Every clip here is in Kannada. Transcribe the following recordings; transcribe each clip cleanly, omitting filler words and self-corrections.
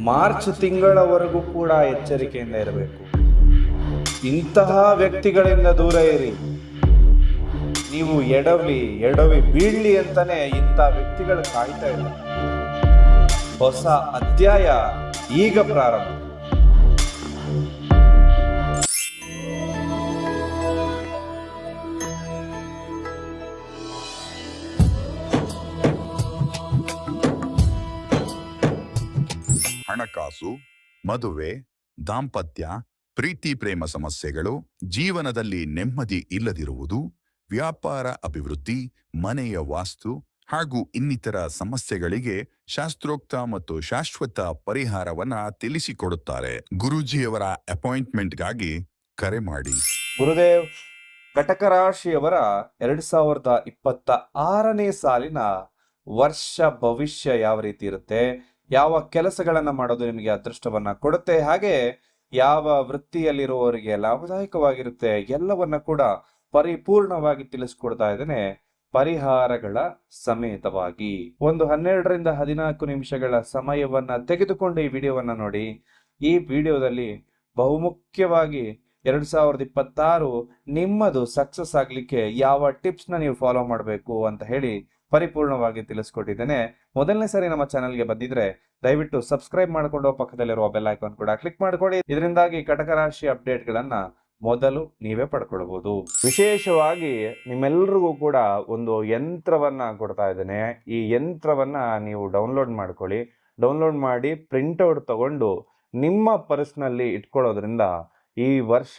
ಮಾರ್ಚ್ ತಿಂಗಳವರೆಗೂ ಕೂಡ ಎಚ್ಚರಿಕೆಯಿಂದ ಇರಬೇಕು. ಇಂತಹ ವ್ಯಕ್ತಿಗಳಿಂದ ದೂರ ಇರಿ. ನೀವು ಎಡವಿ ಬೀಳ್ಲಿ ಅಂತಾನೆ ಇಂಥ ವ್ಯಕ್ತಿಗಳು ಕಾಯ್ತಾ ಇಲ್ಲ. ಹೊಸ ಅಧ್ಯಾಯ ಈಗ ಪ್ರಾರಂಭ. ಹಣಕಾಸು, ಮದುವೆ, ದಾಂಪತ್ಯ, ಪ್ರೀತಿ ಪ್ರೇಮ ಸಮಸ್ಯೆಗಳು, ಜೀವನದಲ್ಲಿ ನೆಮ್ಮದಿ ಇಲ್ಲದಿರುವುದು, ವ್ಯಾಪಾರ ಅಭಿವೃದ್ಧಿ, ಮನೆಯ ವಾಸ್ತು ಹಾಗೂ ಇನ್ನಿತರ ಸಮಸ್ಯೆಗಳಿಗೆ ಶಾಸ್ತ್ರೋಕ್ತ ಮತ್ತು ಶಾಶ್ವತ ಪರಿಹಾರವನ್ನ ತಿಳಿಸಿಕೊಡುತ್ತಾರೆ. ಗುರೂಜಿಯವರ ಅಪಾಯಿಂಟ್ಮೆಂಟ್ಗಾಗಿ ಕರೆ ಮಾಡಿ. ಗುರುದೇವ್, ಕಟಕ ರಾಶಿಯವರ 2026ನೇ ಸಾಲಿನ ವರ್ಷ ಭವಿಷ್ಯ ಯಾವ ರೀತಿ ಇರುತ್ತೆ, ಯಾವ ಕೆಲಸಗಳನ್ನ ಮಾಡೋದು ನಿಮಗೆ ಅದೃಷ್ಟವನ್ನ ಕೊಡುತ್ತೆ, ಹಾಗೆ ಯಾವ ವೃತ್ತಿಯಲ್ಲಿರುವವರಿಗೆ ಲಾಭದಾಯಕವಾಗಿರುತ್ತೆ, ಎಲ್ಲವನ್ನ ಕೂಡ ಪರಿಪೂರ್ಣವಾಗಿ ತಿಳಿಸ್ಕೊಡ್ತಾ ಇದ್ದೇನೆ ಪರಿಹಾರಗಳ ಸಮೇತವಾಗಿ. ಒಂದು 12ರಿಂದ 14 ನಿಮಿಷಗಳ ಸಮಯವನ್ನ ತೆಗೆದುಕೊಂಡು ಈ ವಿಡಿಯೋವನ್ನ ನೋಡಿ. ಈ ವಿಡಿಯೋದಲ್ಲಿ ಬಹುಮುಖ್ಯವಾಗಿ 2026 ನಿಮ್ಮದು ಸಕ್ಸಸ್ ಆಗ್ಲಿಕ್ಕೆ ಯಾವ ಟಿಪ್ಸ್ ನ ನೀವು ಫಾಲೋ ಮಾಡಬೇಕು ಅಂತ ಹೇಳಿ ಪರಿಪೂರ್ಣವಾಗಿ ತಿಳಿಸ್ಕೊಟ್ಟಿದ್ದೇನೆ. ಮೊದಲನೇ ಸಾರಿ ನಮ್ಮ ಚಾನೆಲ್ಗೆ ಬಂದಿದ್ರೆ ದಯವಿಟ್ಟು ಸಬ್ಸ್ಕ್ರೈಬ್ ಮಾಡಿಕೊಂಡು ಪಕ್ಕದಲ್ಲಿರುವ ಬೆಲ್ ಐಕಾನ್ ಕೂಡ ಕ್ಲಿಕ್ ಮಾಡ್ಕೊಳ್ಳಿ. ಇದರಿಂದಾಗಿ ಕಟಕ ರಾಶಿ ಅಪ್ಡೇಟ್ ಗಳನ್ನ ಮೊದಲು ನೀವೇ ಪಡ್ಕೊಳ್ಬಹುದು. ವಿಶೇಷವಾಗಿ ನಿಮ್ಮೆಲ್ಲರಿಗೂ ಕೂಡ ಒಂದು ಯಂತ್ರವನ್ನ ಕೊಡ್ತಾ ಇದ್ದೇನೆ. ಈ ಯಂತ್ರವನ್ನ ನೀವು ಡೌನ್ಲೋಡ್ ಮಾಡ್ಕೊಳ್ಳಿ. ಡೌನ್ಲೋಡ್ ಮಾಡಿ ಪ್ರಿಂಟ್ಔಟ್ ತಗೊಂಡು ನಿಮ್ಮ ಪರ್ಸ್ನಲ್ಲಿ ಇಟ್ಕೊಳ್ಳೋದ್ರಿಂದ ಈ ವರ್ಷ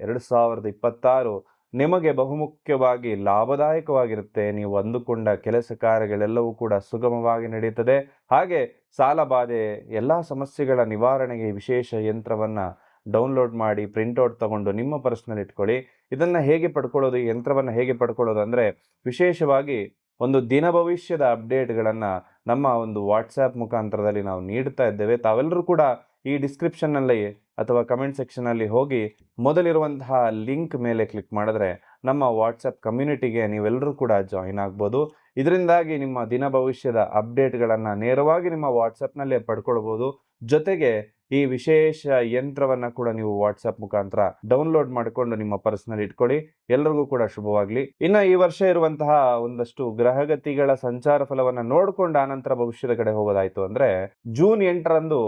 2026 ನಿಮಗೆ ಬಹುಮುಖ್ಯವಾಗಿ ಲಾಭದಾಯಕವಾಗಿರುತ್ತೆ. ನೀವು ಅಂದುಕೊಂಡ ಕೆಲಸ ಕಾರ್ಯಗಳೆಲ್ಲವೂ ಕೂಡ ಸುಗಮವಾಗಿ ನಡೆಯುತ್ತದೆ. ಹಾಗೆ ಸಾಲ ಬಾಧೆ ಎಲ್ಲ ಸಮಸ್ಯೆಗಳ ನಿವಾರಣೆಗೆ ವಿಶೇಷ ಯಂತ್ರವನ್ನ ಡೌನ್ಲೋಡ್ ಮಾಡಿ ಪ್ರಿಂಟ್ಔಟ್ ತಗೊಂಡು ನಿಮ್ಮ ಪರ್ಸ್ನಲ್ಲಿ ಇಟ್ಕೊಳ್ಳಿ. ಇದನ್ನ ಹೇಗೆ ಪಡ್ಕೊಳ್ಳೋದು, ಈ ಯಂತ್ರವನ್ನ ಹೇಗೆ ಪಡ್ಕೊಳ್ಳೋದು ಅಂದ್ರೆ, ವಿಶೇಷವಾಗಿ ಒಂದು ದಿನ ಭವಿಷ್ಯದ ಅಪ್ಡೇಟ್ಗಳನ್ನ ನಮ್ಮ ಒಂದು ವಾಟ್ಸ್ಆ್ಯಪ್ ಮುಖಾಂತರದಲ್ಲಿ ನಾವು ನೀಡ್ತಾ ಇದ್ದೇವೆ. ತಾವೆಲ್ಲರೂ ಕೂಡ ಈ ಡಿಸ್ಕ್ರಿಪ್ಷನ್ ನಲ್ಲಿ ಅಥವಾ ಕಮೆಂಟ್ ಸೆಕ್ಷನ್ ಅಲ್ಲಿ ಹೋಗಿ ಮೊದಲಿರುವಂತಹ ಲಿಂಕ್ ಮೇಲೆ ಕ್ಲಿಕ್ ಮಾಡಿದ್ರೆ ನಮ್ಮ ವಾಟ್ಸಪ್ ಕಮ್ಯುನಿಟಿಗೆ ನೀವೆಲ್ಲರೂ ಕೂಡ ಜಾಯಿನ್ ಆಗ್ಬೋದು. ಇದರಿಂದಾಗಿ ನಿಮ್ಮ ದಿನ ಭವಿಷ್ಯದ ಅಪ್ಡೇಟ್ಗಳನ್ನು ನೇರವಾಗಿ ನಿಮ್ಮ ವಾಟ್ಸಪ್ನಲ್ಲೇ ಪಡ್ಕೊಳ್ಬೋದು. ಜೊತೆಗೆ ಈ ವಿಶೇಷ ಯಂತ್ರವನ್ನ ಕೂಡ ನೀವು ವಾಟ್ಸಪ್ ಮುಖಾಂತರ ಡೌನ್ಲೋಡ್ ಮಾಡಿಕೊಂಡು ನಿಮ್ಮ ಪರ್ಸ್ನಲ್ಲಿ ಇಟ್ಕೊಳ್ಳಿ. ಎಲ್ಲರಿಗೂ ಕೂಡ ಶುಭವಾಗ್ಲಿ. ಇನ್ನು ಈ ವರ್ಷ ಇರುವಂತಹ ಒಂದಷ್ಟು ಗ್ರಹಗತಿಗಳ ಸಂಚಾರ ಫಲವನ್ನ ನೋಡ್ಕೊಂಡು ಆನಂತರ ಭವಿಷ್ಯದ ಕಡೆ ಹೋಗೋದಾಯ್ತು ಅಂದ್ರೆ, ಜೂನ್ 8ರಂದು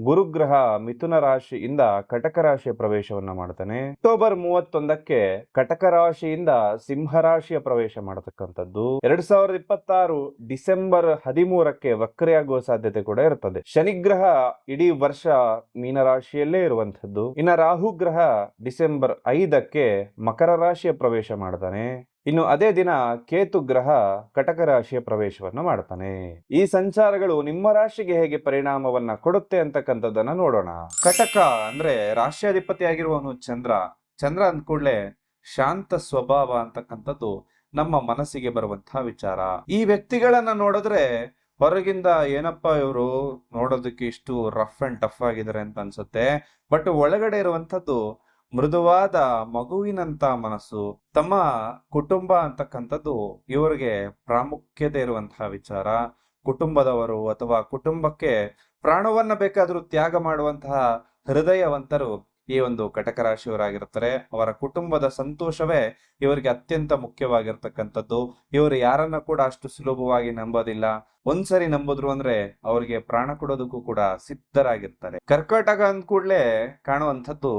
ಗುರುಗ್ರಹ ಮಿಥುನ ರಾಶಿಯಿಂದ ಕಟಕ ರಾಶಿಯ ಪ್ರವೇಶವನ್ನ ಮಾಡ್ತಾನೆ. ಅಕ್ಟೋಬರ್ 31ಕ್ಕೆ ಕಟಕ ರಾಶಿಯಿಂದ ಸಿಂಹ ರಾಶಿಯ ಪ್ರವೇಶ ಮಾಡತಕ್ಕಂಥದ್ದು. 2026 ಡಿಸೆಂಬರ್ 13ಕ್ಕೆ ವಕ್ರೆಯಾಗುವ ಸಾಧ್ಯತೆ ಕೂಡ ಇರ್ತದೆ. ಶನಿಗ್ರಹ ಇಡೀ ವರ್ಷ ಮೀನರಾಶಿಯಲ್ಲೇ ಇರುವಂತದ್ದು. ಇನ್ನು ರಾಹು ಗ್ರಹ ಡಿಸೆಂಬರ್ 5ಕ್ಕೆ ಮಕರ ರಾಶಿಯ ಪ್ರವೇಶ ಮಾಡ್ತಾನೆ. ಇನ್ನು ಅದೇ ದಿನ ಕೇತು ಗ್ರಹ ಕಟಕ ರಾಶಿಯ ಪ್ರವೇಶವನ್ನ ಮಾಡ್ತಾನೆ. ಈ ಸಂಚಾರಗಳು ನಿಮ್ಮ ರಾಶಿಗೆ ಹೇಗೆ ಪರಿಣಾಮವನ್ನ ಕೊಡುತ್ತೆ ಅಂತಕ್ಕಂಥದ್ದನ್ನ ನೋಡೋಣ. ಕಟಕ ಅಂದ್ರೆ ರಾಶಿಯಾಧಿಪತಿಯಾಗಿರುವವನು ಚಂದ್ರ ಅಂದ್ಕೂಡ್ಲೆ ಶಾಂತ ಸ್ವಭಾವ ಅಂತಕ್ಕಂಥದ್ದು ನಮ್ಮ ಮನಸ್ಸಿಗೆ ಬರುವಂತಹ ವಿಚಾರ. ಈ ವ್ಯಕ್ತಿಗಳನ್ನ ನೋಡಿದ್ರೆ ಹೊರಗಿಂದ ಏನಪ್ಪ ಇವರು ನೋಡೋದಕ್ಕೆ ಇಷ್ಟು ರಫ್ ಅಂಡ್ ಟಫ್ ಆಗಿದ್ದಾರೆ ಅಂತ ಅನ್ಸುತ್ತೆ. ಬಟ್ ಒಳಗಡೆ ಇರುವಂತದ್ದು ಮೃದುವಾದ ಮಗುವಿನಂತ ಮನಸ್ಸು. ತಮ್ಮ ಕುಟುಂಬ ಅಂತಕ್ಕಂಥದ್ದು ಇವರಿಗೆ ಪ್ರಾಮುಖ್ಯತೆ ಇರುವಂತಹ ವಿಚಾರ. ಕುಟುಂಬದವರು ಅಥವಾ ಕುಟುಂಬಕ್ಕೆ ಪ್ರಾಣವನ್ನ ಬೇಕಾದ್ರೂ ತ್ಯಾಗ ಮಾಡುವಂತಹ ಹೃದಯವಂತರು ಈ ಒಂದು ಕಟಕ ರಾಶಿಯವರಾಗಿರ್ತಾರೆ. ಅವರ ಕುಟುಂಬದ ಸಂತೋಷವೇ ಇವರಿಗೆ ಅತ್ಯಂತ ಮುಖ್ಯವಾಗಿರ್ತಕ್ಕಂಥದ್ದು. ಇವರು ಯಾರನ್ನ ಕೂಡ ಅಷ್ಟು ಸುಲಭವಾಗಿ ನಂಬೋದಿಲ್ಲ. ಒಂದ್ಸರಿ ನಂಬಿದ್ರು ಅಂದ್ರೆ ಅವರಿಗೆ ಪ್ರಾಣ ಕೊಡೋದಕ್ಕೂ ಕೂಡ ಸಿದ್ಧರಾಗಿರ್ತಾರೆ. ಕರ್ಕಾಟಕ ಅಂದ ಕೂಡ್ಲೆ ಕಾಣುವಂಥದ್ದು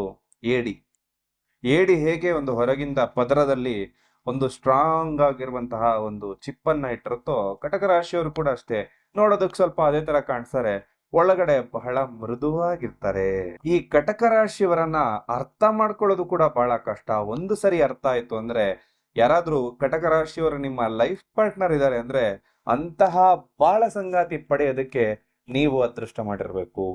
ಏಡಿ ಹೇಗೆ ಒಂದು ಹೊರಗಿಂದ ಪದರದಲ್ಲಿ ಒಂದು ಸ್ಟ್ರಾಂಗ್ ಆಗಿರುವಂತಹ ಒಂದು ಚಿಪ್ಪನ್ನ ಇಟ್ಟಿರುತ್ತೋ, ಕಟಕ ರಾಶಿಯವರು ಕೂಡ ಅಷ್ಟೇ. ನೋಡೋದಕ್ಕೆ ಸ್ವಲ್ಪ ಅದೇ ತರ ಕಾಣಿಸ್ತಾರೆ, ಒಳಗಡೆ ಬಹಳ ಮೃದುವಾಗಿರ್ತಾರೆ. ಈ ಕಟಕ ರಾಶಿಯವರನ್ನ ಅರ್ಥ ಮಾಡ್ಕೊಳ್ಳೋದು ಕೂಡ ಬಹಳ ಕಷ್ಟ. ಒಂದು ಸರಿ ಅರ್ಥ ಆಯ್ತು ಅಂದ್ರೆ, ಯಾರಾದ್ರೂ ಕಟಕ ರಾಶಿಯವರು ನಿಮ್ಮ ಲೈಫ್ ಪಾರ್ಟ್ನರ್ ಇದ್ದಾರೆ ಅಂದ್ರೆ ಅಂತಹ ಬಾಳ ಸಂಗಾತಿ ಪಡೆಯೋದಕ್ಕೆ ನೀವು ಅದೃಷ್ಟ ಮಾಡಿರ್ಬೇಕು.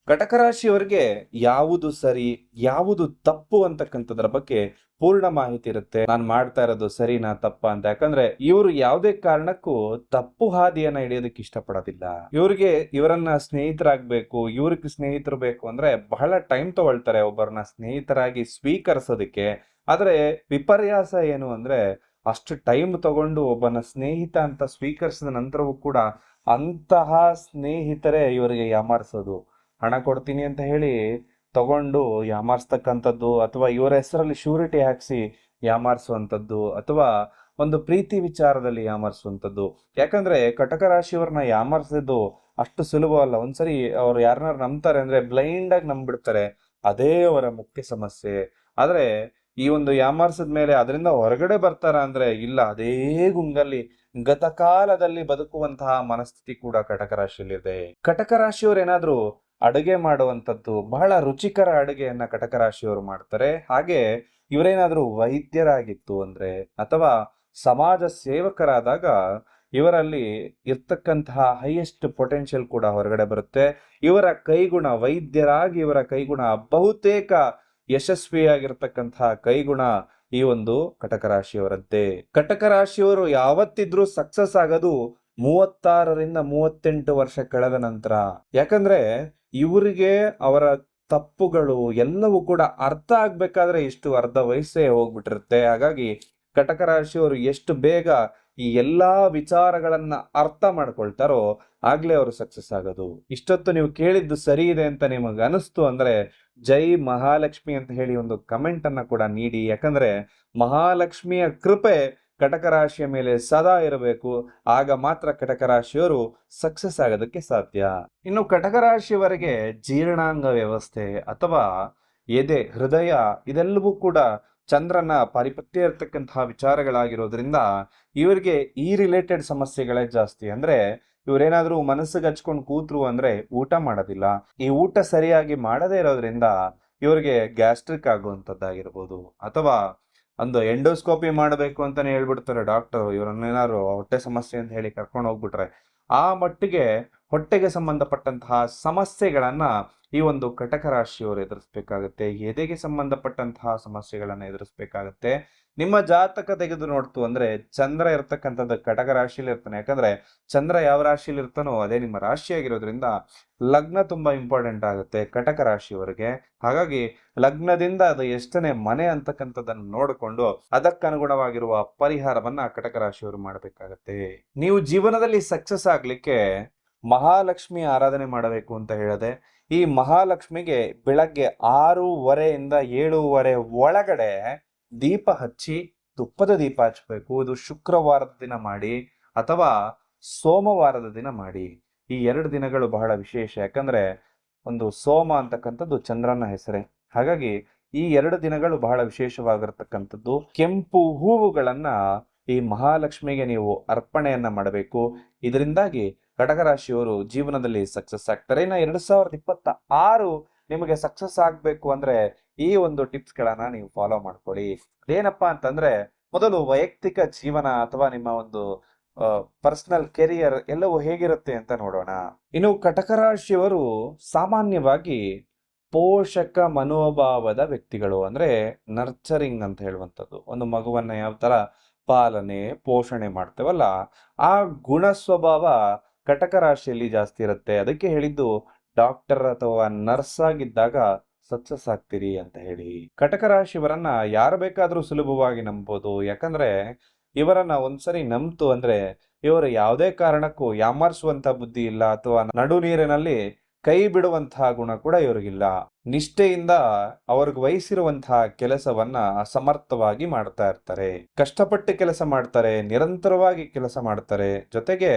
ಕಟಕ ರಾಶಿಯವರಿಗೆ ಯಾವುದು ಸರಿ ಯಾವುದು ತಪ್ಪು ಅಂತಕ್ಕಂಥದ್ರ ಬಗ್ಗೆ ಪೂರ್ಣ ಮಾಹಿತಿ ಇರುತ್ತೆ. ನಾನು ಮಾಡ್ತಾ ಇರೋದು ಸರಿನಾ ತಪ್ಪ ಅಂತ. ಯಾಕಂದ್ರೆ ಇವರು ಯಾವುದೇ ಕಾರಣಕ್ಕೂ ತಪ್ಪು ಹಾದಿಯನ್ನ ಹಿಡಿಯೋದಕ್ಕೆ ಇಷ್ಟಪಡೋದಿಲ್ಲ. ಇವರನ್ನ ಸ್ನೇಹಿತರಾಗ್ಬೇಕು, ಇವ್ರಿಗೆ ಸ್ನೇಹಿತರು ಬೇಕು ಅಂದ್ರೆ ಬಹಳ ಟೈಮ್ ತಗೊಳ್ತಾರೆ ಒಬ್ಬರನ್ನ ಸ್ನೇಹಿತರಾಗಿ ಸ್ವೀಕರಿಸೋದಕ್ಕೆ. ಆದ್ರೆ ವಿಪರ್ಯಾಸ ಏನು ಅಂದ್ರೆ, ಅಷ್ಟು ಟೈಮ್ ತಗೊಂಡು ಒಬ್ಬನ ಸ್ನೇಹಿತ ಅಂತ ಸ್ವೀಕರಿಸಿದ ನಂತರವೂ ಕೂಡ ಅಂತಹ ಸ್ನೇಹಿತರೇ ಇವರಿಗೆ ಯಾಮಾರಿಸೋದು. ಹಣ ಕೊಡ್ತೀನಿ ಅಂತ ಹೇಳಿ ತಗೊಂಡು ಯಾಮಾರಿಸ್ತಕ್ಕಂಥದ್ದು, ಅಥವಾ ಇವರ ಹೆಸರಲ್ಲಿ ಶ್ಯೂರಿಟಿ ಹಾಕಿಸಿ ಯಾಮಾರಿಸುವಂಥದ್ದು, ಅಥವಾ ಒಂದು ಪ್ರೀತಿ ವಿಚಾರದಲ್ಲಿ ಯಾಮಾರಿಸುವಂಥದ್ದು. ಯಾಕಂದ್ರೆ ಕಟಕ ರಾಶಿಯವ್ರನ್ನ ಯಾಮಾರಿಸಿದ್ದು ಅಷ್ಟು ಸುಲಭವಲ್ಲ. ಒಂದ್ಸರಿ ಅವ್ರು ಯಾರನ್ನಾರು ನಂಬ್ತಾರೆ ಅಂದ್ರೆ ಬ್ಲೈಂಡ್ ಆಗಿ ನಂಬಿಡ್ತಾರೆ, ಅದೇ ಅವರ ಮುಖ್ಯ ಸಮಸ್ಯೆ. ಆದ್ರೆ ಈ ಒಂದು ಯಾಮಾರಿಸಿದ ಮೇಲೆ ಅದರಿಂದ ಹೊರಗಡೆ ಬರ್ತಾರ ಅಂದ್ರೆ ಇಲ್ಲ, ಅದೇ ಗುಂಗಲ್ಲಿ ಗತಕಾಲದಲ್ಲಿ ಬದುಕುವಂತಹ ಮನಸ್ಥಿತಿ ಕೂಡ ಕಟಕ ರಾಶಿಯಲ್ಲಿದೆ. ಕಟಕ ರಾಶಿಯವರು ಏನಾದ್ರೂ ಅಡುಗೆ ಮಾಡುವಂಥದ್ದು, ಬಹಳ ರುಚಿಕರ ಅಡುಗೆಯನ್ನ ಕಟಕ ರಾಶಿಯವರು ಮಾಡ್ತಾರೆ. ಹಾಗೆ ಇವರೇನಾದ್ರೂ ವೈದ್ಯರಾಗಿತ್ತು ಅಂದ್ರೆ, ಅಥವಾ ಸಮಾಜ ಸೇವಕರಾದಾಗ ಇವರಲ್ಲಿ ಇರ್ತಕ್ಕಂತಹ ಹೈಯೆಸ್ಟ್ ಪೊಟೆನ್ಷಿಯಲ್ ಕೂಡ ಹೊರಗಡೆ ಬರುತ್ತೆ. ಇವರ ಕೈಗುಣ, ವೈದ್ಯರಾಗಿ ಇವರ ಕೈಗುಣ, ಬಹುತೇಕ ಯಶಸ್ವಿಯಾಗಿರ್ತಕ್ಕಂತಹ ಕೈಗುಣ ಈ ಒಂದು ಕಟಕ ರಾಶಿಯವರಂತೆ. ಕಟಕ ರಾಶಿಯವರು ಯಾವತ್ತಿದ್ರೂ ಸಕ್ಸಸ್ ಆಗೋದು 36ರಿಂದ 38 ವರ್ಷ ಕಳೆದ ನಂತರ. ಯಾಕಂದ್ರೆ ಇವರಿಗೆ ಅವರ ತಪ್ಪುಗಳು ಎಲ್ಲವೂ ಕೂಡ ಅರ್ಥ ಆಗ್ಬೇಕಾದ್ರೆ ಇಷ್ಟು ಅರ್ಧ ವಯಸ್ಸೇ ಹೋಗ್ಬಿಟ್ಟಿರುತ್ತೆ. ಹಾಗಾಗಿ ಕಟಕ ರಾಶಿಯವರು ಎಷ್ಟು ಬೇಗ ಈ ಎಲ್ಲಾ ವಿಚಾರಗಳನ್ನ ಅರ್ಥ ಮಾಡ್ಕೊಳ್ತಾರೋ ಆಗ್ಲೇ ಅವರು ಸಕ್ಸಸ್ ಆಗೋದು. ಇಷ್ಟೊತ್ತು ನೀವು ಕೇಳಿದ್ದು ಸರಿ ಇದೆ ಅಂತ ನಿಮಗೆ ಅನಿಸ್ತು ಅಂದ್ರೆ ಜೈ ಮಹಾಲಕ್ಷ್ಮಿ ಅಂತ ಹೇಳಿ ಒಂದು ಕಮೆಂಟ್ ಅನ್ನ ಕೂಡ ನೀಡಿ. ಯಾಕಂದ್ರೆ ಮಹಾಲಕ್ಷ್ಮಿಯ ಕೃಪೆ ಕಟಕ ರಾಶಿಯ ಮೇಲೆ ಸದಾ ಇರಬೇಕು, ಆಗ ಮಾತ್ರ ಕಟಕ ರಾಶಿಯವರು ಸಕ್ಸಸ್ ಆಗೋದಕ್ಕೆ ಸಾಧ್ಯ. ಇನ್ನು ಕಟಕ ರಾಶಿಯವರಿಗೆ ಜೀರ್ಣಾಂಗ ವ್ಯವಸ್ಥೆ ಅಥವಾ ಎದೆ, ಹೃದಯ ಇದೆಲ್ಲವೂ ಕೂಡ ಚಂದ್ರನ ಪಾರಿಪತ್ಯ ಇರತಕ್ಕಂತಹ ವಿಚಾರಗಳಾಗಿರೋದ್ರಿಂದ ಇವರಿಗೆ ಈ ರಿಲೇಟೆಡ್ ಸಮಸ್ಯೆಗಳೇ ಜಾಸ್ತಿ. ಅಂದ್ರೆ ಇವರೇನಾದ್ರೂ ಮನಸ್ಸಿಗೆ ಹಚ್ಕೊಂಡು ಕೂತ್ರು ಅಂದ್ರೆ ಊಟ ಮಾಡೋದಿಲ್ಲ. ಈ ಊಟ ಸರಿಯಾಗಿ ಮಾಡದೇ ಇರೋದ್ರಿಂದ ಇವರಿಗೆ ಗ್ಯಾಸ್ಟ್ರಿಕ್ ಆಗುವಂಥದ್ದಾಗಿರ್ಬೋದು, ಅಥವಾ ಒಂದು ಎಂಡೋಸ್ಕೋಪಿ ಮಾಡಬೇಕು ಅಂತಾನೆ ಹೇಳ್ಬಿಡ್ತಾರೆ ಡಾಕ್ಟರ್, ಇವರನ್ನೇನಾದ್ರು ಹೊಟ್ಟೆ ಸಮಸ್ಯೆ ಅಂತ ಹೇಳಿ ಕರ್ಕೊಂಡು ಹೋಗ್ಬಿಟ್ರೆ. ಆ ಮಟ್ಟಿಗೆ ಹೊಟ್ಟೆಗೆ ಸಂಬಂಧಪಟ್ಟಂತಹ ಸಮಸ್ಯೆಗಳನ್ನ ಈ ಒಂದು ಕಟಕ ರಾಶಿಯವರು ಎದುರಿಸ್ಬೇಕಾಗತ್ತೆ. ಎದೆಗೆ ಸಂಬಂಧಪಟ್ಟಂತಹ ಸಮಸ್ಯೆಗಳನ್ನ ಎದುರಿಸ್ಬೇಕಾಗತ್ತೆ. ನಿಮ್ಮ ಜಾತಕ ತೆಗೆದು ನೋಡ್ತು ಅಂದ್ರೆ ಚಂದ್ರ ಇರ್ತಕ್ಕಂಥದ್ದು ಕಟಕ ರಾಶಿಯಲ್ಲಿ ಇರ್ತಾನೆ. ಯಾಕಂದ್ರೆ ಚಂದ್ರ ಯಾವ ರಾಶಿಯಲ್ಲಿ ಇರ್ತಾನೋ ಅದೇ ನಿಮ್ಮ ರಾಶಿಯಾಗಿರೋದ್ರಿಂದ ಲಗ್ನ ತುಂಬಾ ಇಂಪಾರ್ಟೆಂಟ್ ಆಗುತ್ತೆ ಕಟಕ ರಾಶಿಯವರಿಗೆ. ಹಾಗಾಗಿ ಲಗ್ನದಿಂದ ಅದು ಎಷ್ಟನೇ ಮನೆ ಅಂತಕ್ಕಂಥದ್ದನ್ನು ನೋಡಿಕೊಂಡು ಅದಕ್ಕನುಗುಣವಾಗಿರುವ ಪರಿಹಾರವನ್ನ ಕಟಕ ರಾಶಿಯವರು ಮಾಡಬೇಕಾಗತ್ತೆ. ನೀವು ಜೀವನದಲ್ಲಿ ಸಕ್ಸಸ್ ಆಗ್ಲಿಕ್ಕೆ ಮಹಾಲಕ್ಷ್ಮಿ ಆರಾಧನೆ ಮಾಡಬೇಕು ಅಂತ ಹೇಳಿದೆ. ಈ ಮಹಾಲಕ್ಷ್ಮಿಗೆ ಬೆಳಗ್ಗೆ 6:30 7:30 ಒಳಗಡೆ ದೀಪ ಹಚ್ಚಿ, ತುಪ್ಪದ ದೀಪ ಹಚ್ಚಬೇಕು. ಇದು ಶುಕ್ರವಾರದ ದಿನ ಮಾಡಿ ಅಥವಾ ಸೋಮವಾರದ ದಿನ ಮಾಡಿ. ಈ 2 ದಿನಗಳು ಬಹಳ ವಿಶೇಷ. ಯಾಕಂದ್ರೆ ಒಂದು ಸೋಮ ಅಂತಕ್ಕಂಥದ್ದು ಚಂದ್ರನ ಹೆಸರೇ. ಹಾಗಾಗಿ ಈ 2 ದಿನಗಳು ಬಹಳ ವಿಶೇಷವಾಗಿರ್ತಕ್ಕಂಥದ್ದು. ಕೆಂಪು ಹೂವುಗಳನ್ನ ಈ ಮಹಾಲಕ್ಷ್ಮಿಗೆ ನೀವು ಅರ್ಪಣೆಯನ್ನ ಮಾಡಬೇಕು. ಇದರಿಂದಾಗಿ ಕಟಕ ರಾಶಿಯವರು ಜೀವನದಲ್ಲಿ ಸಕ್ಸಸ್ ಆಗ್ತಾರೆ. ಇನ್ನು 2026 ನಿಮಗೆ ಸಕ್ಸಸ್ ಆಗ್ಬೇಕು ಅಂದ್ರೆ ಈ ಒಂದು ಟಿಪ್ಸ್ ಗಳನ್ನ ನೀವು ಫಾಲೋ ಮಾಡ್ಕೊಳ್ಳಿ. ಏನಪ್ಪಾ ಅಂತಂದ್ರೆ, ಮೊದಲು ವೈಯಕ್ತಿಕ ಜೀವನ ಅಥವಾ ನಿಮ್ಮ ಒಂದು ಪರ್ಸನಲ್ ಕೆರಿಯರ್ ಎಲ್ಲವೂ ಹೇಗಿರುತ್ತೆ ಅಂತ ನೋಡೋಣ. ಇನ್ನು ಕಟಕ ರಾಶಿಯವರು ಸಾಮಾನ್ಯವಾಗಿ ಪೋಷಕ ಮನೋಭಾವದ ವ್ಯಕ್ತಿಗಳು. ಅಂದ್ರೆ ನರ್ಚರಿಂಗ್ ಅಂತ ಹೇಳುವಂಥದ್ದು. ಒಂದು ಮಗುವನ್ನ ಯಾವ ತರ ಪಾಲನೆ ಪೋಷಣೆ ಮಾಡ್ತೇವಲ್ಲ, ಆ ಗುಣ ಸ್ವಭಾವ ಕಟಕ ರಾಶಿಯಲ್ಲಿ ಜಾಸ್ತಿ ಇರುತ್ತೆ. ಅದಕ್ಕೆ ಹೇಳಿದ್ದು ಡಾಕ್ಟರ್ ಅಥವಾ ನರ್ಸ್ ಆಗಿದ್ದಾಗ ಸಕ್ಸಸ್ ಆಗ್ತೀರಿ ಅಂತ ಹೇಳಿ. ಕಟಕ ರಾಶಿಯವರನ್ನ ಯಾರು ಬೇಕಾದ್ರೂ ಸುಲಭವಾಗಿ ನಂಬೋದು. ಯಾಕಂದ್ರೆ ಇವರನ್ನ ಒಂದ್ಸರಿ ನಂಬ್ತು ಅಂದ್ರೆ ಇವರು ಯಾವುದೇ ಕಾರಣಕ್ಕೂ ಯಾಮಾರಿಸುವಂತ ಬುದ್ಧಿ ಇಲ್ಲ, ಅಥವಾ ನಡು ನೀರಿನಲ್ಲಿ ಕೈ ಬಿಡುವಂತಹ ಗುಣ ಕೂಡ ಇವರಿಗಿಲ್ಲ. ನಿಷ್ಠೆಯಿಂದ ಅವ್ರಿಗೆ ವಹಿಸಿರುವಂತಹ ಕೆಲಸವನ್ನ ಸಮರ್ಥವಾಗಿ ಮಾಡ್ತಾ ಇರ್ತಾರೆ. ಕಷ್ಟಪಟ್ಟು ಕೆಲಸ ಮಾಡ್ತಾರೆ, ನಿರಂತರವಾಗಿ ಕೆಲಸ ಮಾಡ್ತಾರೆ. ಜೊತೆಗೆ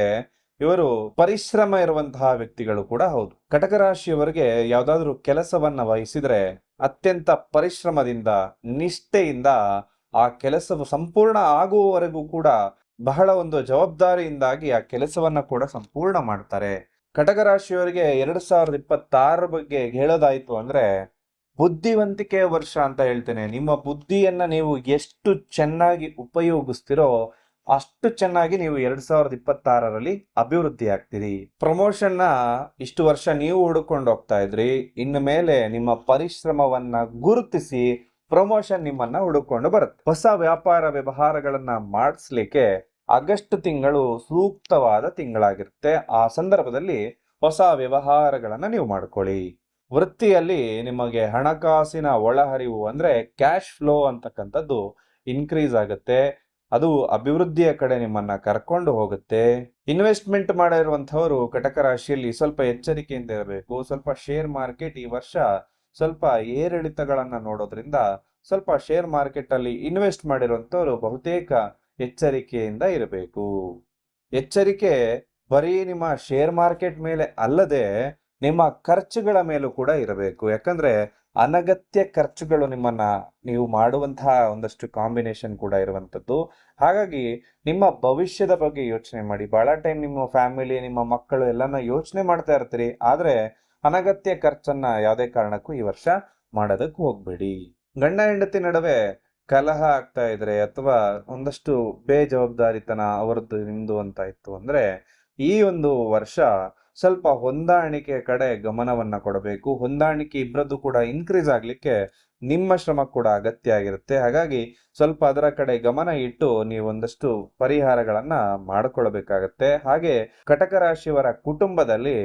ಇವರು ಪರಿಶ್ರಮ ಇರುವಂತಹ ವ್ಯಕ್ತಿಗಳು ಕೂಡ ಹೌದು. ಕಟಕ ರಾಶಿಯವರಿಗೆ ಯಾವ್ದಾದ್ರು ಕೆಲಸವನ್ನ ವಹಿಸಿದ್ರೆ ಅತ್ಯಂತ ಪರಿಶ್ರಮದಿಂದ, ನಿಷ್ಠೆಯಿಂದ ಆ ಕೆಲಸವು ಸಂಪೂರ್ಣ ಆಗುವವರೆಗೂ ಕೂಡ ಬಹಳ ಒಂದು ಜವಾಬ್ದಾರಿಯಿಂದಾಗಿ ಆ ಕೆಲಸವನ್ನ ಕೂಡ ಸಂಪೂರ್ಣ ಮಾಡ್ತಾರೆ. ಕಟಕ ರಾಶಿಯವರಿಗೆ 2026 ಬಗ್ಗೆ ಹೇಳೋದಾಯ್ತು ಅಂದ್ರೆ ಬುದ್ಧಿವಂತಿಕೆಯ ವರ್ಷ ಅಂತ ಹೇಳ್ತೇನೆ. ನಿಮ್ಮ ಬುದ್ಧಿಯನ್ನ ನೀವು ಎಷ್ಟು ಚೆನ್ನಾಗಿ ಉಪಯೋಗಿಸ್ತಿರೋ ಅಷ್ಟು ಚೆನ್ನಾಗಿ ನೀವು 2026ರಲ್ಲಿ ಅಭಿವೃದ್ಧಿ ಆಗ್ತೀರಿ. ಪ್ರಮೋಷನ್ ನ ಇಷ್ಟು ವರ್ಷ ನೀವು ಹುಡುಕೊಂಡು ಹೋಗ್ತಾ ಇದ್ರಿ, ಇನ್ನು ಮೇಲೆ ನಿಮ್ಮ ಪರಿಶ್ರಮವನ್ನ ಗುರುತಿಸಿ ಪ್ರಮೋಷನ್ ನಿಮ್ಮನ್ನ ಹುಡುಕೊಂಡು ಬರುತ್ತೆ. ಹೊಸ ವ್ಯಾಪಾರ ವ್ಯವಹಾರಗಳನ್ನ ಮಾಡಿಸ್ಲಿಕ್ಕೆ ಆಗಸ್ಟ್ ತಿಂಗಳು ಸೂಕ್ತವಾದ ತಿಂಗಳಾಗಿರುತ್ತೆ. ಆ ಸಂದರ್ಭದಲ್ಲಿ ಹೊಸ ವ್ಯವಹಾರಗಳನ್ನ ನೀವು ಮಾಡ್ಕೊಳ್ಳಿ. ವೃತ್ತಿಯಲ್ಲಿ ನಿಮಗೆ ಹಣಕಾಸಿನ ಒಳಹರಿವು ಅಂದ್ರೆ ಕ್ಯಾಶ್ ಫ್ಲೋ ಅಂತಕ್ಕಂಥದ್ದು ಇನ್ಕ್ರೀಸ್ ಆಗುತ್ತೆ. ಅದು ಅಭಿವೃದ್ಧಿಯ ಕಡೆ ನಿಮ್ಮನ್ನ ಕರ್ಕೊಂಡು ಹೋಗುತ್ತೆ. ಇನ್ವೆಸ್ಟ್ಮೆಂಟ್ ಮಾಡಿರುವಂತಹವರು ಕಟಕ ರಾಶಿಯಲ್ಲಿ ಸ್ವಲ್ಪ ಎಚ್ಚರಿಕೆಯಿಂದ ಇರಬೇಕು. ಸ್ವಲ್ಪ ಶೇರ್ ಮಾರ್ಕೆಟ್ ಈ ವರ್ಷ ಸ್ವಲ್ಪ ಏರಿಳಿತಗಳನ್ನ ನೋಡೋದ್ರಿಂದ ಸ್ವಲ್ಪ ಶೇರ್ ಮಾರ್ಕೆಟ್ ಅಲ್ಲಿ ಇನ್ವೆಸ್ಟ್ ಮಾಡಿರುವಂತವ್ರು ಬಹುತೇಕ ಎಚ್ಚರಿಕೆಯಿಂದ ಇರಬೇಕು. ಎಚ್ಚರಿಕೆ ಬರೀ ನಿಮ್ಮ ಶೇರ್ ಮಾರ್ಕೆಟ್ ಮೇಲೆ ಅಲ್ಲದೆ ನಿಮ್ಮ ಖರ್ಚುಗಳ ಮೇಲೂ ಕೂಡ ಇರಬೇಕು. ಯಾಕಂದ್ರೆ ಅನಗತ್ಯ ಖರ್ಚುಗಳು ನೀವು ಮಾಡುವಂತಹ ಒಂದಷ್ಟು ಕಾಂಬಿನೇಷನ್ ಕೂಡ ಇರುವಂತದ್ದು. ಹಾಗಾಗಿ ನಿಮ್ಮ ಭವಿಷ್ಯದ ಬಗ್ಗೆ ಯೋಚನೆ ಮಾಡಿ. ಬಹಳ ಟೈಮ್ ನಿಮ್ಮ ಫ್ಯಾಮಿಲಿ, ನಿಮ್ಮ ಮಕ್ಕಳು ಎಲ್ಲಾನ ಯೋಚನೆ ಮಾಡ್ತಾ ಇರ್ತೀರಿ, ಆದ್ರೆ ಅನಗತ್ಯ ಖರ್ಚನ್ನ ಯಾವುದೇ ಕಾರಣಕ್ಕೂ ಈ ವರ್ಷ ಮಾಡೋದಕ್ಕೆ ಹೋಗ್ಬೇಡಿ. ಗಂಡ ಹೆಂಡತಿ ನಡುವೆ ಕಲಹ ಆಗ್ತಾ ಇದ್ರೆ ಅಥವಾ ಒಂದಷ್ಟು ಬೇಜವಾಬ್ದಾರಿತನ ಅವರದ್ದು ನಿಮ್ದು ಅಂತ ಇತ್ತು ಅಂದ್ರೆ ಈ ಒಂದು ವರ್ಷ ಸ್ವಲ್ಪ ಹೊಂದಾಣಿಕೆ ಕಡೆ ಗಮನವನ್ನ ಕೊಡಬೇಕು. ಹೊಂದಾಣಿಕೆ ಇಬ್ಬರದ್ದು ಕೂಡ ಇನ್ಕ್ರೀಸ್ ಆಗ್ಲಿಕ್ಕೆ ನಿಮ್ಮ ಶ್ರಮ ಕೂಡ ಅಗತ್ಯ ಆಗಿರುತ್ತೆ. ಹಾಗಾಗಿ ಸ್ವಲ್ಪ ಅದರ ಕಡೆ ಗಮನ ಇಟ್ಟು ನೀವು ಒಂದಷ್ಟು ಪರಿಹಾರಗಳನ್ನ ಮಾಡ್ಕೊಳ್ಬೇಕಾಗತ್ತೆ. ಹಾಗೆ ಕಟಕ ರಾಶಿಯವರ ಕುಟುಂಬದಲ್ಲಿ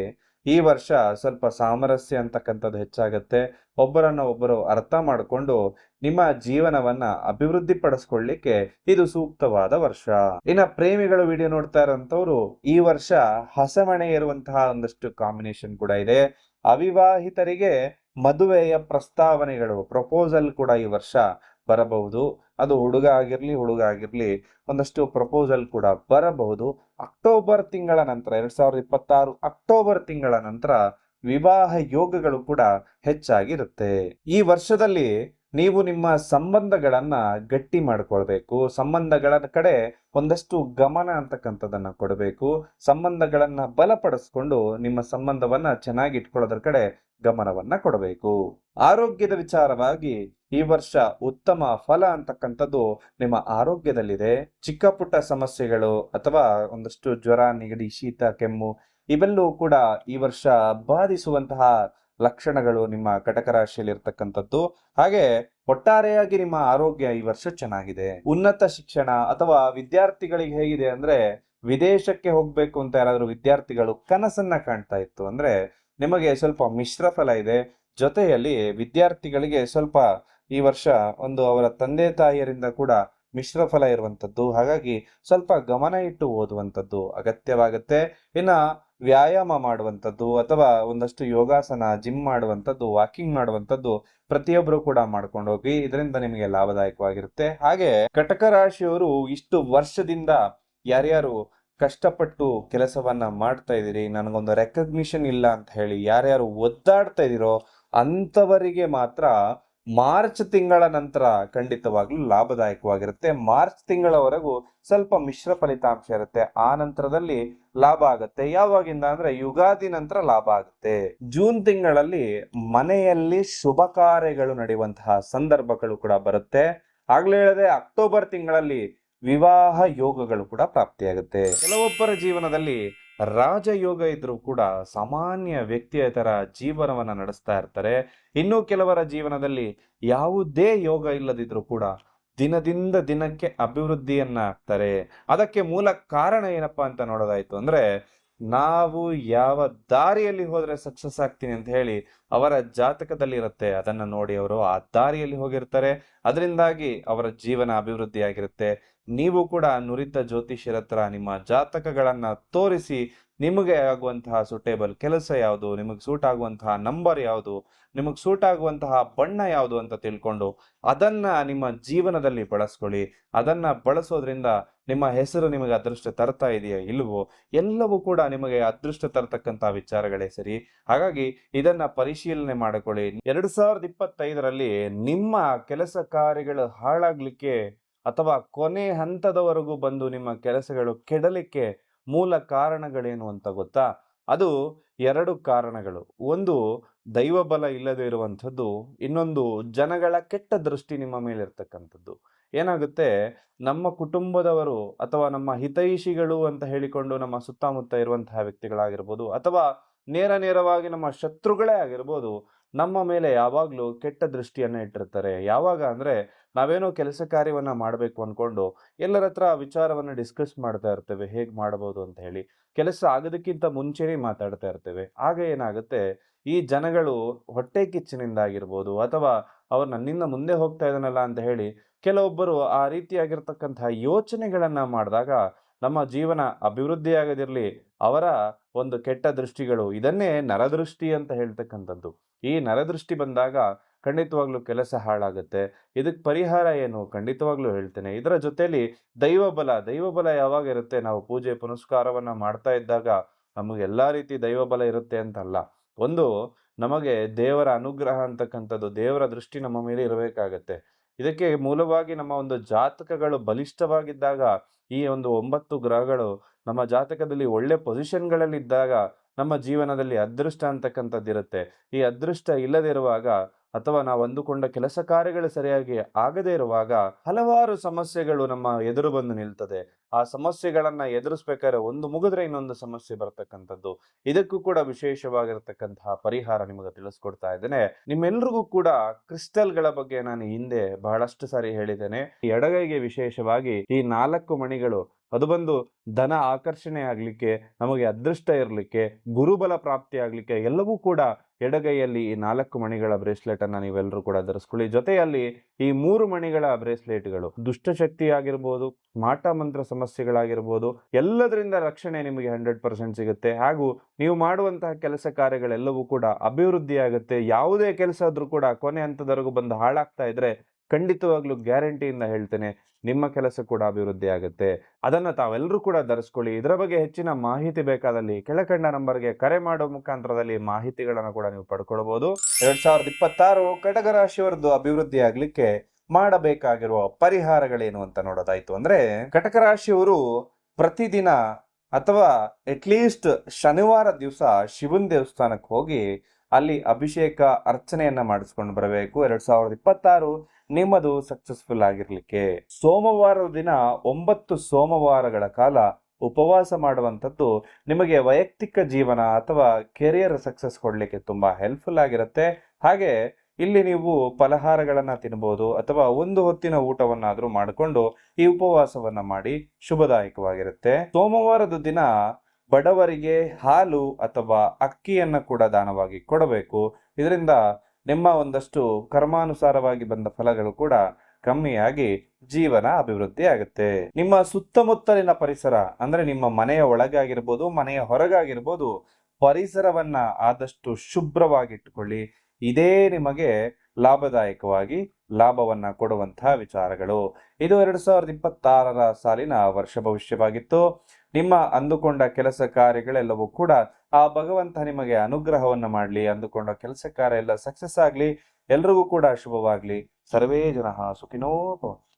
ಈ ವರ್ಷ ಸ್ವಲ್ಪ ಸಾಮರಸ್ಯ ಅಂತಕ್ಕಂಥದ್ದು ಹೆಚ್ಚಾಗತ್ತೆ. ಒಬ್ಬರನ್ನ ಒಬ್ಬರು ಅರ್ಥ ಮಾಡಿಕೊಂಡು ನಿಮ್ಮ ಜೀವನವನ್ನ ಅಭಿವೃದ್ಧಿ ಪಡಿಸ್ಕೊಳ್ಳಿಕ್ಕೆ ಇದು ಸೂಕ್ತವಾದ ವರ್ಷ. ಇನ್ನ ಪ್ರೇಮಿಗಳು ವಿಡಿಯೋ ನೋಡ್ತಾ ಇರೋಂಥವ್ರು ಈ ವರ್ಷ ಹಸಮಣೆ ಇರುವಂತಹ ಒಂದಷ್ಟು ಕಾಂಬಿನೇಷನ್ ಕೂಡ ಇದೆ. ಅವಿವಾಹಿತರಿಗೆ ಮದುವೆಯ ಪ್ರಸ್ತಾವನೆಗಳು, ಪ್ರಪೋಸಲ್ ಕೂಡ ಈ ವರ್ಷ ಬರಬಹುದು. ಅದು ಹುಡುಗ ಆಗಿರ್ಲಿ ಒಂದಷ್ಟು ಪ್ರಪೋಸಲ್ ಕೂಡ ಬರಬಹುದು. ಅಕ್ಟೋಬರ್ ತಿಂಗಳ ನಂತರ 2026 ಅಕ್ಟೋಬರ್ ತಿಂಗಳ ನಂತರ ವಿವಾಹ ಯೋಗಗಳು ಕೂಡ ಹೆಚ್ಚಾಗಿರುತ್ತೆ. ಈ ವರ್ಷದಲ್ಲಿ ನೀವು ನಿಮ್ಮ ಸಂಬಂಧಗಳನ್ನ ಗಟ್ಟಿ ಮಾಡ್ಕೊಳ್ಬೇಕು. ಸಂಬಂಧಗಳ ಕಡೆ ಒಂದಷ್ಟು ಗಮನ ಅಂತಕ್ಕಂಥದ್ದನ್ನ ಕೊಡಬೇಕು. ಸಂಬಂಧಗಳನ್ನ ಬಲಪಡಿಸ್ಕೊಂಡು ನಿಮ್ಮ ಸಂಬಂಧವನ್ನ ಚೆನ್ನಾಗಿ ಇಟ್ಕೊಳ್ಳೋದ್ರ ಕಡೆ ಗಮನವನ್ನ ಕೊಡಬೇಕು. ಆರೋಗ್ಯದ ವಿಚಾರವಾಗಿ ಈ ವರ್ಷ ಉತ್ತಮ ಫಲ ಅಂತಕ್ಕಂಥದ್ದು ನಿಮ್ಮ ಆರೋಗ್ಯದಲ್ಲಿದೆ. ಚಿಕ್ಕ ಪುಟ್ಟ ಸಮಸ್ಯೆಗಳು ಅಥವಾ ಒಂದಷ್ಟು ಜ್ವರ, ನೆಗಡಿ, ಶೀತ, ಕೆಮ್ಮು ಇವೆಲ್ಲವೂ ಕೂಡ ಈ ವರ್ಷ ಬಾಧಿಸುವಂತಹ ಲಕ್ಷಣಗಳು ನಿಮ್ಮ ಕಟಕ ರಾಶಿಯಲ್ಲಿ ಇರ್ತಕ್ಕಂಥದ್ದು. ಹಾಗೆ ಒಟ್ಟಾರೆಯಾಗಿ ನಿಮ್ಮ ಆರೋಗ್ಯ ಈ ವರ್ಷ ಚೆನ್ನಾಗಿದೆ. ಉನ್ನತ ಶಿಕ್ಷಣ ಅಥವಾ ವಿದ್ಯಾರ್ಥಿಗಳಿಗೆ ಹೇಗಿದೆ ಅಂದ್ರೆ, ವಿದೇಶಕ್ಕೆ ಹೋಗ್ಬೇಕು ಅಂತ ಯಾರಾದ್ರೂ ವಿದ್ಯಾರ್ಥಿಗಳು ಕನಸನ್ನ ಕಾಣ್ತಾ ಇತ್ತು ಅಂದ್ರೆ ನಿಮಗೆ ಸ್ವಲ್ಪ ಮಿಶ್ರ ಫಲ ಇದೆ. ಜೊತೆಯಲ್ಲಿ ವಿದ್ಯಾರ್ಥಿಗಳಿಗೆ ಸ್ವಲ್ಪ ಈ ವರ್ಷ ಅವರ ತಂದೆ ತಾಯಿಯರಿಂದ ಕೂಡ ಮಿಶ್ರ ಫಲ ಇರುವಂತದ್ದು. ಹಾಗಾಗಿ ಸ್ವಲ್ಪ ಗಮನ ಇಟ್ಟು ಓದುವಂಥದ್ದು ಅಗತ್ಯವಾಗುತ್ತೆ. ಇನ್ನ ವ್ಯಾಯಾಮ ಮಾಡುವಂಥದ್ದು ಅಥವಾ ಒಂದಷ್ಟು ಯೋಗಾಸನ, ಜಿಮ್ ಮಾಡುವಂಥದ್ದು, ವಾಕಿಂಗ್ ಮಾಡುವಂಥದ್ದು ಪ್ರತಿಯೊಬ್ಬರು ಕೂಡ ಮಾಡ್ಕೊಂಡು ಹೋಗಿ. ಇದರಿಂದ ನಿಮಗೆ ಲಾಭದಾಯಕವಾಗಿರುತ್ತೆ. ಹಾಗೆ ಕಟಕ ರಾಶಿಯವರು ಇಷ್ಟು ವರ್ಷದಿಂದ ಯಾರ್ಯಾರು ಕಷ್ಟಪಟ್ಟು ಕೆಲಸವನ್ನ ಮಾಡ್ತಾ ಇದ್ದೀರಿ, ನನಗೊಂದು ರೆಕಗ್ನಿಷನ್ ಇಲ್ಲ ಅಂತ ಹೇಳಿ ಯಾರ್ಯಾರು ಒದ್ದಾಡ್ತಾ ಇದ್ದೀರೋ ಅಂತವರಿಗೆ ಮಾತ್ರ ಮಾರ್ಚ್ ತಿಂಗಳ ನಂತರ ಖಂಡಿತವಾಗ್ಲೂ ಲಾಭದಾಯಕವಾಗಿರುತ್ತೆ. ಮಾರ್ಚ್ ತಿಂಗಳವರೆಗೂ ಸ್ವಲ್ಪ ಮಿಶ್ರ ಫಲಿತಾಂಶ ಇರುತ್ತೆ. ಆ ನಂತರದಲ್ಲಿ ಲಾಭ ಆಗುತ್ತೆ. ಯಾವಾಗಿಂದ ಅಂದ್ರೆ ಯುಗಾದಿ ನಂತರ ಲಾಭ ಆಗುತ್ತೆ. ಜೂನ್ ತಿಂಗಳಲ್ಲಿ ಮನೆಯಲ್ಲಿ ಶುಭ ಕಾರ್ಯಗಳು ನಡೆಯುವಂತಹ ಸಂದರ್ಭಗಳು ಕೂಡ ಬರುತ್ತೆ. ಆಗ್ಲೇ ಹೇಳಿದೆ, ಅಕ್ಟೋಬರ್ ತಿಂಗಳಲ್ಲಿ ವಿವಾಹ ಯೋಗಗಳು ಕೂಡ ಪ್ರಾಪ್ತಿಯಾಗುತ್ತೆ. ಕೆಲವೊಬ್ಬರ ಜೀವನದಲ್ಲಿ ರಾಜಯೋಗ ಇದ್ರೂ ಕೂಡ ಸಾಮಾನ್ಯ ವ್ಯಕ್ತಿಯ ತರ ಜೀವನವನ್ನ ನಡೆಸ್ತಾ ಇರ್ತಾರೆ. ಇನ್ನು ಕೆಲವರ ಜೀವನದಲ್ಲಿ ಯಾವುದೇ ಯೋಗ ಇಲ್ಲದಿದ್ರೂ ಕೂಡ ದಿನದಿಂದ ದಿನಕ್ಕೆ ಅಭಿವೃದ್ಧಿಯನ್ನ ಆಗ್ತಾರೆ. ಅದಕ್ಕೆ ಮೂಲ ಕಾರಣ ಏನಪ್ಪಾ ಅಂತ ನೋಡೋದಾಯ್ತು ಅಂದ್ರೆ, ನಾವು ಯಾವ ದಾರಿಯಲ್ಲಿ ಹೋದ್ರೆ ಸಕ್ಸಸ್ ಆಗ್ತೀನಿ ಅಂತ ಹೇಳಿ ಅವರ ಜಾತಕದಲ್ಲಿ ಇರುತ್ತೆ. ಅದನ್ನ ನೋಡಿ ಅವರು ಆ ದಾರಿಯಲ್ಲಿ ಹೋಗಿರ್ತಾರೆ. ಅದರಿಂದಾಗಿ ಅವರ ಜೀವನ ಅಭಿವೃದ್ಧಿ ಆಗಿರುತ್ತೆ. ನೀವು ಕೂಡ ನುರಿತ ಜ್ಯೋತಿಷ್ಯರ ಹತ್ರ ನಿಮ್ಮ ಜಾತಕಗಳನ್ನ ತೋರಿಸಿ ನಿಮಗೆ ಆಗುವಂತಹ ಸೂಟೇಬಲ್ ಕೆಲಸ ಯಾವುದು, ನಿಮಗೆ ಸೂಟ್ ಆಗುವಂತಹ ನಂಬರ್ ಯಾವುದು, ನಿಮಗೆ ಸೂಟ್ ಆಗುವಂತಹ ಬಣ್ಣ ಯಾವುದು ಅಂತ ತಿಳ್ಕೊಂಡು ಅದನ್ನ ನಿಮ್ಮ ಜೀವನದಲ್ಲಿ ಬಳಸ್ಕೊಳ್ಳಿ. ಅದನ್ನ ಬಳಸೋದ್ರಿಂದ ನಿಮ್ಮ ಹೆಸರು ನಿಮಗೆ ಅದೃಷ್ಟ ತರ್ತಾ ಇದೆಯಾ ಇಲ್ವೋ, ಎಲ್ಲವೂ ಕೂಡ ನಿಮಗೆ ಅದೃಷ್ಟ ತರ್ತಕ್ಕಂಥ ವಿಚಾರಗಳೇ ಸರಿ. ಹಾಗಾಗಿ ಇದನ್ನ ಪರಿಶೀಲನೆ ಮಾಡಿಕೊಳ್ಳಿ. 2025ರಲ್ಲಿ ನಿಮ್ಮ ಕೆಲಸ ಕಾರ್ಯಗಳು ಹಾಳಾಗ್ಲಿಕ್ಕೆ ಅಥವಾ ಕೊನೆ ಹಂತದವರೆಗೂ ಬಂದು ನಿಮ್ಮ ಕೆಲಸಗಳು ಕೆಡಲಿಕ್ಕೆ ಮೂಲ ಕಾರಣಗಳೇನು ಅಂತ ಗೊತ್ತಾ? ಅದು 2 ಕಾರಣಗಳು. ಒಂದು ದೈವ ಬಲ ಇಲ್ಲದೆ ಇರುವಂಥದ್ದು, ಇನ್ನೊಂದು ಜನಗಳ ಕೆಟ್ಟ ದೃಷ್ಟಿ ನಿಮ್ಮ ಮೇಲೆ ಇರ್ತಕ್ಕಂಥದ್ದು. ಏನಾಗುತ್ತೆ, ನಮ್ಮ ಕುಟುಂಬದವರು ಅಥವಾ ನಮ್ಮ ಹಿತೈಷಿಗಳು ಅಂತ ಹೇಳಿಕೊಂಡು ನಮ್ಮ ಸುತ್ತಮುತ್ತ ಇರುವಂತಹ ವ್ಯಕ್ತಿಗಳಾಗಿರ್ಬೋದು ಅಥವಾ ನೇರವಾಗಿ ನಮ್ಮ ಶತ್ರುಗಳೇ ಆಗಿರ್ಬೋದು, ನಮ್ಮ ಮೇಲೆ ಯಾವಾಗ್ಲೂ ಕೆಟ್ಟ ದೃಷ್ಟಿಯನ್ನ ಇಟ್ಟಿರ್ತಾರೆ. ಯಾವಾಗ ಅಂದ್ರೆ, ನಾವೇನೋ ಕೆಲಸ ಕಾರ್ಯವನ್ನ ಮಾಡ್ಬೇಕು ಅನ್ಕೊಂಡು ಎಲ್ಲರ ಹತ್ರ ವಿಚಾರವನ್ನ ಡಿಸ್ಕಸ್ ಮಾಡ್ತಾ ಇರ್ತೇವೆ, ಹೇಗ್ ಮಾಡಬಹುದು ಅಂತ ಹೇಳಿ. ಕೆಲಸ ಆಗೋದಕ್ಕಿಂತ ಮುಂಚೆನೇ ಮಾತಾಡ್ತಾ ಇರ್ತೇವೆ. ಆಗ ಏನಾಗುತ್ತೆ, ಈ ಜನಗಳು ಹೊಟ್ಟೆ ಕಿಚ್ಚಿನಿಂದ ಆಗಿರ್ಬೋದು ಅಥವಾ ಅವ್ರು ನನ್ನಿಂದ ಮುಂದೆ ಹೋಗ್ತಾ ಇದ್ದಾನಲ್ಲ ಅಂತ ಹೇಳಿ ಕೆಲವೊಬ್ಬರು ಆ ರೀತಿಯಾಗಿರ್ತಕ್ಕಂತಹ ಯೋಚನೆಗಳನ್ನ ಮಾಡಿದಾಗ ನಮ್ಮ ಜೀವನ ಅಭಿವೃದ್ಧಿಯಾಗದಿರಲಿ, ಅವರ ಒಂದು ಕೆಟ್ಟ ದೃಷ್ಟಿಗಳು ಇದನ್ನೇ ನರದೃಷ್ಟಿ ಅಂತ ಹೇಳ್ತಕ್ಕಂಥದ್ದು. ಈ ನರದೃಷ್ಟಿ ಬಂದಾಗ ಖಂಡಿತವಾಗ್ಲೂ ಕೆಲಸ ಹಾಳಾಗುತ್ತೆ. ಇದಕ್ಕೆ ಪರಿಹಾರ ಏನು? ಖಂಡಿತವಾಗ್ಲೂ ಹೇಳ್ತೇನೆ. ಇದರ ಜೊತೆಯಲ್ಲಿ ದೈವಬಲ ಯಾವಾಗ ಇರುತ್ತೆ? ನಾವು ಪೂಜೆ ಪುನಸ್ಕಾರವನ್ನ ಮಾಡ್ತಾ ಇದ್ದಾಗ ನಮಗೆ ಎಲ್ಲಾ ರೀತಿ ದೈವಬಲ ಇರುತ್ತೆ ಅಂತಲ್ಲ. ಒಂದು ನಮಗೆ ದೇವರ ಅನುಗ್ರಹ ಅಂತಕ್ಕಂಥದ್ದು, ದೇವರ ದೃಷ್ಟಿ ನಮ್ಮ ಮೇಲೆ ಇರಬೇಕಾಗತ್ತೆ. ಇದಕ್ಕೆ ಮೂಲವಾಗಿ ನಮ್ಮ ಒಂದು ಜಾತಕಗಳು ಬಲಿಷ್ಠವಾಗಿದ್ದಾಗ, ಈ ಒಂದು 9 ಗ್ರಹಗಳು ನಮ್ಮ ಜಾತಕದಲ್ಲಿ ಒಳ್ಳೆ ಪೊಸಿಷನ್‌ಗಳಲ್ಲಿದ್ದಾಗ ನಮ್ಮ ಜೀವನದಲ್ಲಿ ಅದೃಷ್ಟ ಅಂತಕ್ಕಂಥದ್ದಿರುತ್ತೆ. ಈ ಅದೃಷ್ಟ ಇಲ್ಲದಿರುವಾಗ ಅಥವಾ ನಾವು ಅಂದುಕೊಂಡ ಕೆಲಸ ಕಾರ್ಯಗಳು ಸರಿಯಾಗಿ ಆಗದೇ ಇರುವಾಗ ಹಲವಾರು ಸಮಸ್ಯೆಗಳು ನಮ್ಮ ಎದುರು ಬಂದು ನಿಲ್ತದೆ. ಆ ಸಮಸ್ಯೆಗಳನ್ನ ಎದುರಿಸ್ಬೇಕಾದ್ರೆ ಒಂದು ಮುಗಿದ್ರೆ ಇನ್ನೊಂದು ಸಮಸ್ಯೆ ಬರ್ತಕ್ಕಂಥದ್ದು. ಇದಕ್ಕೂ ಕೂಡ ವಿಶೇಷವಾಗಿರತಕ್ಕಂತಹ ಪರಿಹಾರ ನಿಮಗೆ ತಿಳಿಸ್ಕೊಡ್ತಾ ಇದ್ದೇನೆ. ನಿಮ್ಮೆಲ್ರಿಗೂ ಕೂಡ ಕ್ರಿಸ್ಟಲ್‌ಗಳ ಬಗ್ಗೆ ನಾನು ಹಿಂದೆ ಬಹಳಷ್ಟು ಸಾರಿ ಹೇಳಿದ್ದೇನೆ. ಈ ಎಡಗೈಗೆ ವಿಶೇಷವಾಗಿ ಈ 4 ಮಣಿಗಳು, ಅದು ಬಂದು ಧನ ಆಕರ್ಷಣೆ ಆಗ್ಲಿಕ್ಕೆ, ನಮಗೆ ಅದೃಷ್ಟ ಇರಲಿಕ್ಕೆ, ಗುರುಬಲ ಪ್ರಾಪ್ತಿ ಆಗ್ಲಿಕ್ಕೆ ಎಲ್ಲವೂ ಕೂಡ ಎಡಗೈಯಲ್ಲಿ ಈ 4 ಮಣಿಗಳ ಬ್ರೇಸ್ಲೆಟ್ ಅನ್ನ ನೀವೆಲ್ಲರೂ ಕೂಡ ಧರಿಸ್ಕೊಳ್ಳಿ. ಜೊತೆಯಲ್ಲಿ ಈ 3 ಮಣಿಗಳ ಬ್ರೇಸ್ಲೆಟ್ಗಳು ದುಷ್ಟಶಕ್ತಿ ಆಗಿರ್ಬೋದು, ಮಾಟ ಮಂತ್ರ ಸಮಸ್ಯೆಗಳಾಗಿರ್ಬೋದು, ಎಲ್ಲದರಿಂದ ರಕ್ಷಣೆ ನಿಮಗೆ 100% ಸಿಗುತ್ತೆ. ಹಾಗೂ ನೀವು ಮಾಡುವಂತಹ ಕೆಲಸ ಕಾರ್ಯಗಳೆಲ್ಲವೂ ಕೂಡ ಅಭಿವೃದ್ಧಿ ಆಗುತ್ತೆ. ಯಾವುದೇ ಕೆಲಸ ಆದ್ರೂ ಕೂಡ ಕೊನೆ ಹಂತದವರೆಗೂ ಬಂದು ಹಾಳಾಗ್ತಾ ಇದ್ರೆ ಖಂಡಿತವಾಗ್ಲೂ ಗ್ಯಾರಂಟಿಯಿಂದ ಹೇಳ್ತೇನೆ, ನಿಮ್ಮ ಕೆಲಸ ಕೂಡ ಅಭಿವೃದ್ಧಿ ಆಗುತ್ತೆ. ಅದನ್ನ ತಾವೆಲ್ಲರೂ ಕೂಡ ಧರಿಸ್ಕೊಳ್ಳಿ. ಇದರ ಬಗ್ಗೆ ಹೆಚ್ಚಿನ ಮಾಹಿತಿ ಬೇಕಾದಲ್ಲಿ ಕೆಳಕಂಡ ನಂಬರ್ಗೆ ಕರೆ ಮಾಡೋ ಮುಖಾಂತರದಲ್ಲಿ ಮಾಹಿತಿಗಳನ್ನು ಕೂಡ ನೀವು ಪಡ್ಕೊಳ್ಬಹುದು. 2026 ಕಟಕ ರಾಶಿಯವರದ್ದು ಅಭಿವೃದ್ಧಿ ಆಗ್ಲಿಕ್ಕೆ ಮಾಡಬೇಕಾಗಿರುವ ಪರಿಹಾರಗಳೇನು ಅಂತ ನೋಡೋದಾಯ್ತು ಅಂದ್ರೆ, ಕಟಕ ರಾಶಿಯವರು ಪ್ರತಿದಿನ ಅಥವಾ ಅಟ್ಲೀಸ್ಟ್ ಶನಿವಾರ ದಿವಸ ಶಿವನ ದೇವಸ್ಥಾನಕ್ಕೆ ಹೋಗಿ ಅಲ್ಲಿ ಅಭಿಷೇಕ ಅರ್ಚನೆಯನ್ನ ಮಾಡಿಸ್ಕೊಂಡು ಬರಬೇಕು. 2026 ನಿಮ್ಮದು ಸಕ್ಸಸ್ಫುಲ್ ಆಗಿರ್ಲಿಕ್ಕೆ ಸೋಮವಾರದ ದಿನ 9 ಸೋಮವಾರಗಳ ಕಾಲ ಉಪವಾಸ ಮಾಡುವಂಥದ್ದು ನಿಮಗೆ ವೈಯಕ್ತಿಕ ಜೀವನ ಅಥವಾ ಕೆರಿಯರ್ ಸಕ್ಸಸ್ ಕೊಡ್ಲಿಕ್ಕೆ ತುಂಬಾ ಹೆಲ್ಪ್ಫುಲ್ ಆಗಿರುತ್ತೆ. ಹಾಗೆ ಇಲ್ಲಿ ನೀವು ಫಲಹಾರಗಳನ್ನ ತಿನ್ಬೋದು ಅಥವಾ ಒಂದು ಹೊತ್ತಿನ ಊಟವನ್ನಾದ್ರೂ ಮಾಡಿಕೊಂಡು ಈ ಉಪವಾಸವನ್ನ ಮಾಡಿ ಶುಭದಾಯಕವಾಗಿರುತ್ತೆ. ಸೋಮವಾರದ ದಿನ ಬಡವರಿಗೆ ಹಾಲು ಅಥವಾ ಅಕ್ಕಿಯನ್ನ ಕೂಡ ದಾನವಾಗಿ ಕೊಡಬೇಕು. ಇದರಿಂದ ನಿಮ್ಮ ಒಂದಷ್ಟು ಕರ್ಮಾನುಸಾರವಾಗಿ ಬಂದ ಫಲಗಳು ಕೂಡ ಕಮ್ಮಿಯಾಗಿ ಜೀವನ ಅಭಿವೃದ್ಧಿ ಆಗುತ್ತೆ. ನಿಮ್ಮ ಸುತ್ತಮುತ್ತಲಿನ ಪರಿಸರ ಅಂದ್ರೆ ನಿಮ್ಮ ಮನೆಯ ಒಳಗಾಗಿರ್ಬೋದು, ಮನೆಯ ಹೊರಗಾಗಿರ್ಬೋದು, ಪರಿಸರವನ್ನ ಆದಷ್ಟು ಶುಭ್ರವಾಗಿಟ್ಟುಕೊಳ್ಳಿ. ಇದೇ ನಿಮಗೆ ಲಾಭದಾಯಕವಾಗಿ ಲಾಭವನ್ನ ಕೊಡುವಂತಹ ವಿಚಾರಗಳು. ಇದು 2026 ಸಾಲಿನ ವರ್ಷ ಭವಿಷ್ಯವಾಗಿತ್ತು. ನಿಮ್ಮ ಅಂದುಕೊಂಡ ಕೆಲಸ ಕಾರ್ಯಗಳೆಲ್ಲವೂ ಕೂಡ ಆ ಭಗವಂತ ನಿಮಗೆ ಅನುಗ್ರಹವನ್ನ ಮಾಡಲಿ. ಅಂದುಕೊಂಡ ಕೆಲಸ ಕಾರ್ಯ ಎಲ್ಲ ಸಕ್ಸಸ್ ಆಗ್ಲಿ. ಎಲ್ರಿಗೂ ಕೂಡ ಶುಭವಾಗ್ಲಿ. ಸರ್ವೇ ಜನಃ ಸುಖಿನೋ ಭವಂತು.